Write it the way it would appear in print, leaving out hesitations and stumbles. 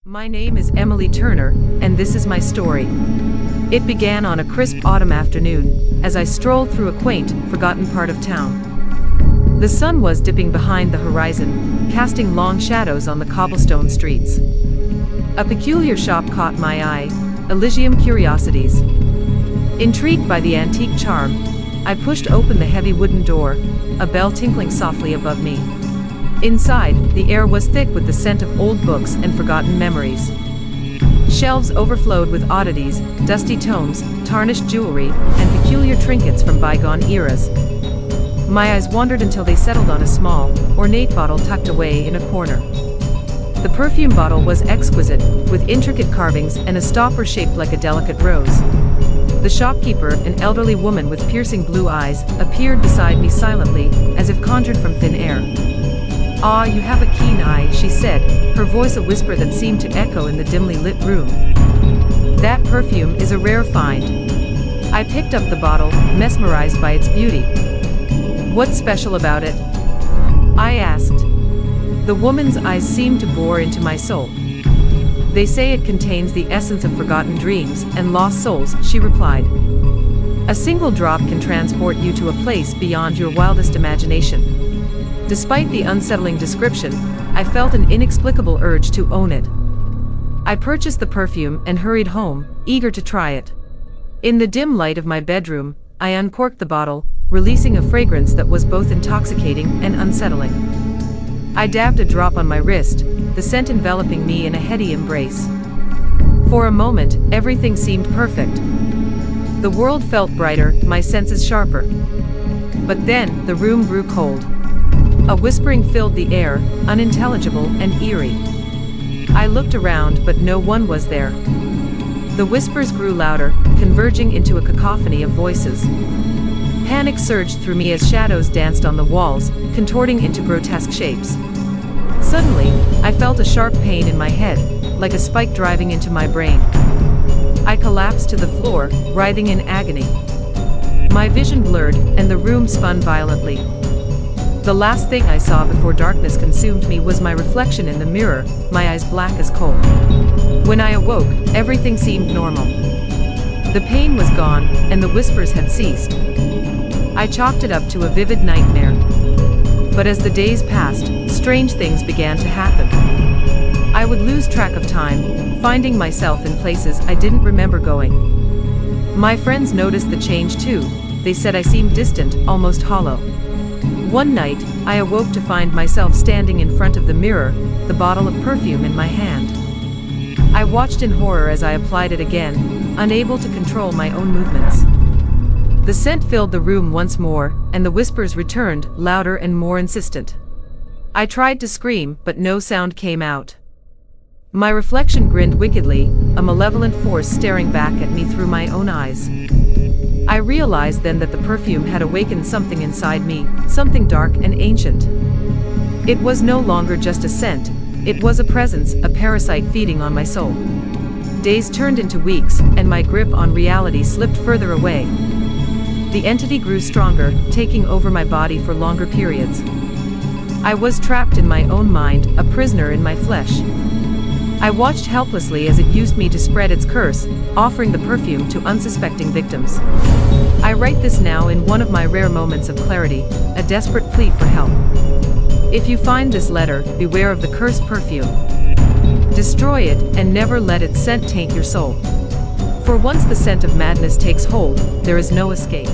My name is Emily Turner, and this is my story. It began on a crisp autumn afternoon, as I strolled through a quaint, forgotten part of town. The sun was dipping behind the horizon, casting long shadows on the cobblestone streets. A peculiar shop caught my eye, Elysium Curiosities. Intrigued by the antique charm, I pushed open the heavy wooden door, a bell tinkling softly above me. Inside, the air was thick with the scent of old books and forgotten memories. Shelves overflowed with oddities, dusty tomes, tarnished jewelry, and peculiar trinkets from bygone eras. My eyes wandered until they settled on a small, ornate bottle tucked away in a corner. The perfume bottle was exquisite, with intricate carvings and a stopper shaped like a delicate rose. The shopkeeper, an elderly woman with piercing blue eyes, appeared beside me silently, as if conjured from thin air. "Ah, you have a keen eye," she said, her voice a whisper that seemed to echo in the dimly lit room. "That perfume is a rare find." I picked up the bottle, mesmerized by its beauty. "What's special about it?" I asked. The woman's eyes seemed to bore into my soul. "They say it contains the essence of forgotten dreams and lost souls," she replied. "A single drop can transport you to a place beyond your wildest imagination." Despite the unsettling description, I felt an inexplicable urge to own it. I purchased the perfume and hurried home, eager to try it. In the dim light of my bedroom, I uncorked the bottle, releasing a fragrance that was both intoxicating and unsettling. I dabbed a drop on my wrist, the scent enveloping me in a heady embrace. For a moment, everything seemed perfect. The world felt brighter, my senses sharper. But then, the room grew cold. A whispering filled the air, unintelligible and eerie. I looked around, but no one was there. The whispers grew louder, converging into a cacophony of voices. Panic surged through me as shadows danced on the walls, contorting into grotesque shapes. Suddenly, I felt a sharp pain in my head, like a spike driving into my brain. I collapsed to the floor, writhing in agony. My vision blurred, and the room spun violently. The last thing I saw before darkness consumed me was my reflection in the mirror, my eyes black as coal. When I awoke, everything seemed normal. The pain was gone, and the whispers had ceased. I chalked it up to a vivid nightmare. But as the days passed, strange things began to happen. I would lose track of time, finding myself in places I didn't remember going. My friends noticed the change too. They said I seemed distant, almost hollow. One night, I awoke to find myself standing in front of the mirror, the bottle of perfume in my hand. I watched in horror as I applied it again, unable to control my own movements. The scent filled the room once more, and the whispers returned, louder and more insistent. I tried to scream, but no sound came out. My reflection grinned wickedly, a malevolent force staring back at me through my own eyes. I realized then that the perfume had awakened something inside me, something dark and ancient. It was no longer just a scent, it was a presence, a parasite feeding on my soul. Days turned into weeks, and my grip on reality slipped further away. The entity grew stronger, taking over my body for longer periods. I was trapped in my own mind, a prisoner in my flesh. I watched helplessly as it used me to spread its curse, offering the perfume to unsuspecting victims. I write this now in one of my rare moments of clarity, a desperate plea for help. If you find this letter, beware of the cursed perfume. Destroy it, and never let its scent taint your soul. For once the scent of madness takes hold, there is no escape.